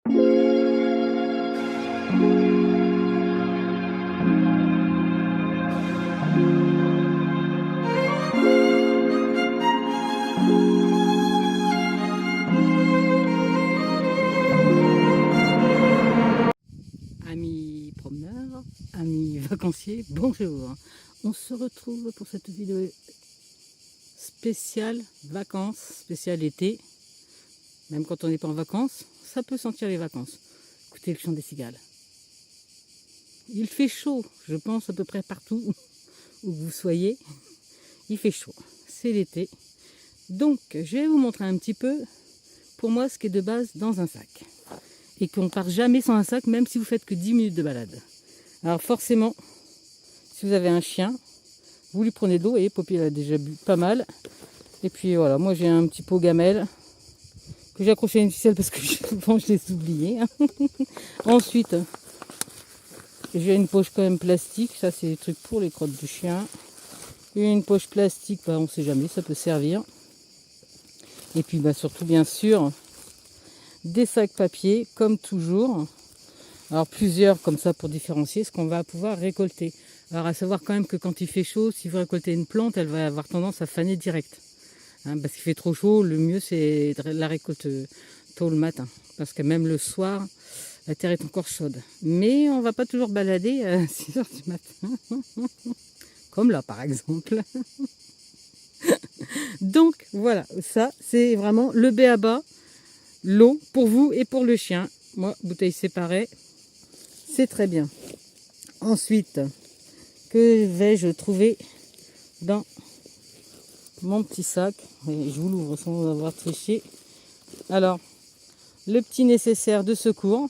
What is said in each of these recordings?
Amis promeneurs, amis vacanciers, bonjour. On se retrouve pour cette vidéo spéciale vacances, spéciale été. Même quand on n'est pas en vacances, ça peut sentir les vacances. Écoutez le chant des cigales. Il fait chaud, je pense à peu près partout où vous soyez. Il fait chaud, c'est l'été. Donc je vais vous montrer un petit peu pour moi ce qui est de base dans un sac. Et qu'on ne part jamais sans un sac, même si vous faites que 10 minutes de balade. Alors forcément, si vous avez un chien, vous lui prenez de l'eau, et Poppy a déjà bu pas mal. Et puis voilà, moi j'ai un petit pot gamelle que j'ai accroché à une ficelle parce que souvent je les oubliais. Ensuite, j'ai une poche quand même plastique, ça c'est des trucs pour les crottes du chien. Et une poche plastique, bah, on ne sait jamais, ça peut servir. Et puis bah, surtout bien sûr, des sacs papier comme toujours. Alors plusieurs comme ça pour différencier ce qu'on va pouvoir récolter. Alors à savoir quand même que quand il fait chaud, si vous récoltez une plante, elle va avoir tendance à faner direct. Parce qu'il fait trop chaud, le mieux c'est de la récolte tôt le matin. Parce que même le soir, la terre est encore chaude. Mais on ne va pas toujours balader à 6 heures du matin. Comme là par exemple. Donc voilà, ça c'est vraiment le b.a.-ba. L'eau pour vous et pour le chien. Moi, bouteille séparée, c'est très bien. Ensuite, que vais-je trouver dans mon petit sac? Et je vous l'ouvre sans avoir triché. Alors, le petit nécessaire de secours.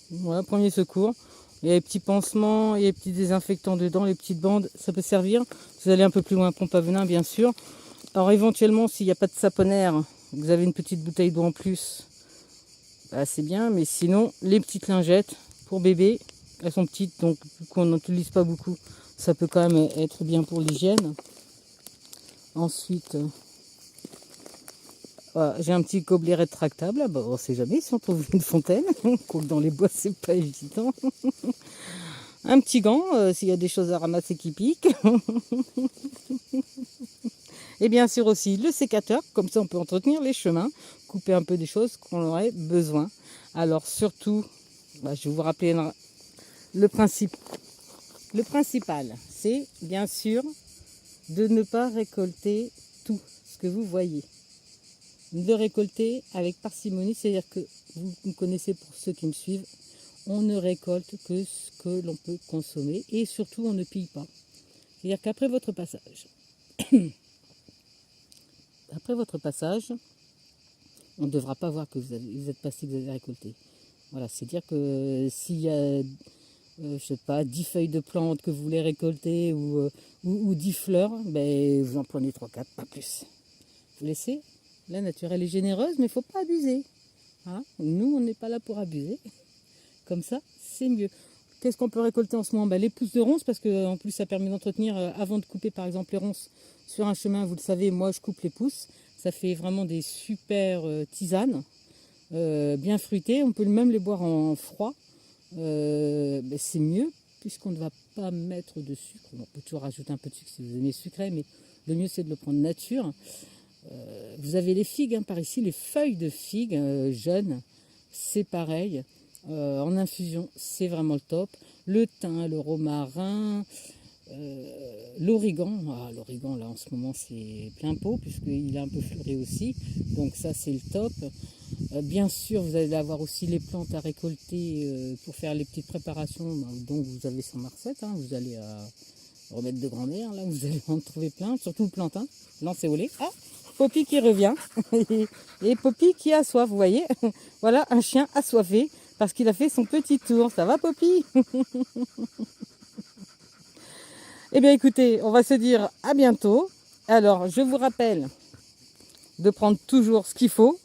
Voilà, premier secours. Il y a les petits pansements, il y a les petits désinfectants dedans, les petites bandes, ça peut servir. Vous allez un peu plus loin, pompe à venin, bien sûr. Alors, éventuellement, s'il n'y a pas de saponnaire, vous avez une petite bouteille d'eau en plus, bah, c'est bien. Mais sinon, les petites lingettes pour bébé, elles sont petites, donc qu'on n'utilise pas beaucoup. Ça peut quand même être bien pour l'hygiène. Ensuite, voilà, j'ai un petit gobelet rétractable. Bah, on ne sait jamais si on trouve une fontaine. Dans les bois, c'est pas évident. Un petit gant, s'il y a des choses à ramasser qui piquent. Et bien sûr aussi le sécateur, comme ça on peut entretenir les chemins, couper un peu des choses qu'on aurait besoin. Alors surtout, bah, je vais vous rappeler le principe. Le principal, c'est bien sûr de ne pas récolter tout ce que vous voyez. De récolter avec parcimonie, c'est-à-dire que vous me connaissez pour ceux qui me suivent, on ne récolte que ce que l'on peut consommer et surtout on ne pille pas. C'est-à-dire qu'après votre passage, on ne devra pas voir que vous êtes passé, que vous avez récolté. Voilà, c'est-à-dire que s'il y a, je sais pas, 10 feuilles de plantes que vous voulez récolter ou 10 fleurs, ben, vous en prenez 3-4, pas plus. Vous laissez, la nature elle est généreuse, mais il ne faut pas abuser. Hein, nous, on n'est pas là pour abuser. Comme ça, c'est mieux. Qu'est-ce qu'on peut récolter en ce moment? Les pousses de ronces, parce que en plus ça permet d'entretenir, avant de couper par exemple les ronces sur un chemin, vous le savez, moi je coupe les pousses. Ça fait vraiment des super tisanes, bien fruitées. On peut même les boire en froid. C'est mieux, puisqu'on ne va pas mettre de sucre. On peut toujours rajouter un peu de sucre si vous aimez sucré, mais le mieux c'est de le prendre nature. Vous avez les figues, par ici, les feuilles de figues jeunes, c'est pareil. En infusion, c'est vraiment le top. Le thym, le romarin, l'origan. L'origan, là, en ce moment, c'est plein pot, puisqu'il est un peu fleuri aussi. Donc ça, c'est le top. Bien sûr, vous allez avoir aussi les plantes à récolter pour faire les petites préparations. Donc vous avez sans marcette, vous allez remettre de grand-mère, là, vous allez en trouver plein. Surtout le plantain, lancé au lait. Ah, Poppy qui revient. Et Poppy qui a soif, vous voyez. Voilà, un chien assoiffé. Parce qu'il a fait son petit tour. Ça va, Poppy? Eh bien, écoutez, on va se dire à bientôt. Alors, je vous rappelle de prendre toujours ce qu'il faut.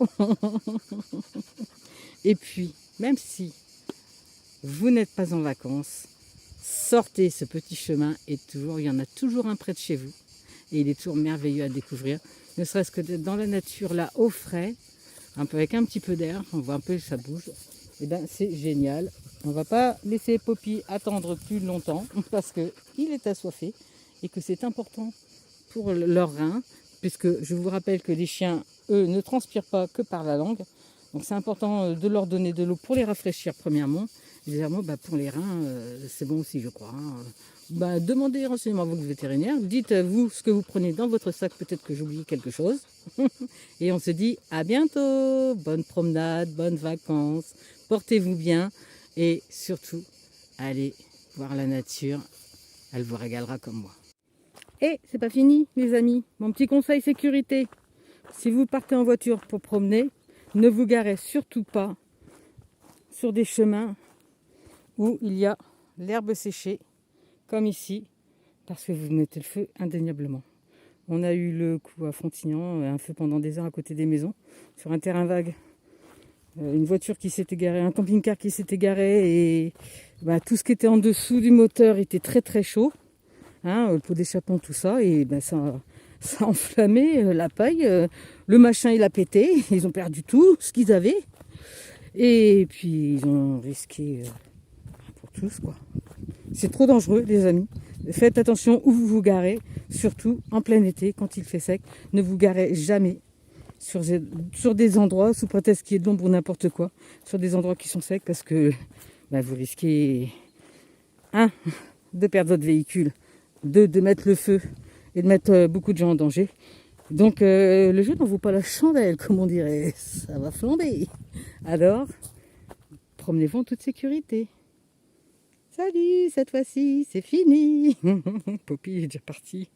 Et puis, même si vous n'êtes pas en vacances, sortez ce petit chemin. Et toujours, il y en a toujours un près de chez vous. Et il est toujours merveilleux à découvrir. Ne serait-ce que dans la nature, là, au frais, un peu avec un petit peu d'air. On voit un peu, ça bouge. et ben c'est génial. On va pas laisser Poppy attendre plus longtemps parce qu'il est assoiffé et que c'est important pour leurs reins, puisque je vous rappelle que les chiens, eux, ne transpirent pas que par la langue. Donc c'est important de leur donner de l'eau pour les rafraîchir premièrement. Et deuxièmement, pour les reins, c'est bon aussi, je crois. Demandez des renseignements à votre vétérinaire. Dites-vous ce que vous prenez dans votre sac. Peut-être que j'oublie quelque chose. Et on se dit à bientôt. Bonne promenade, bonnes vacances. Portez-vous bien. Et surtout, allez voir la nature. Elle vous régalera comme moi. Et c'est pas fini, les amis. Mon petit conseil sécurité. Si vous partez en voiture pour promener, ne vous garez surtout pas sur des chemins où il y a l'herbe séchée, comme ici, parce que vous mettez le feu indéniablement. On a eu le coup à Frontignan, un feu pendant des heures à côté des maisons, sur un terrain vague. Une voiture qui s'était garée, un camping-car qui s'était garé, et tout ce qui était en dessous du moteur était très très chaud. Le pot d'échappement, tout ça, et ça a enflammé la paille. Le machin, il a pété. Ils ont perdu tout ce qu'ils avaient. Et puis, ils ont risqué pour tous, quoi. C'est trop dangereux, les amis. Faites attention où vous vous garez, surtout en plein été, quand il fait sec. Ne vous garez jamais sur des endroits, sous prétexte qu'il y ait de l'ombre ou n'importe quoi, sur des endroits qui sont secs, parce que vous risquez, de perdre votre véhicule, de mettre le feu et de mettre beaucoup de gens en danger. Donc le jeu n'en vaut pas la chandelle, comme on dirait. Ça va flamber. Alors, promenez-vous en toute sécurité. Salut, cette fois-ci, c'est fini. Poppy est déjà parti.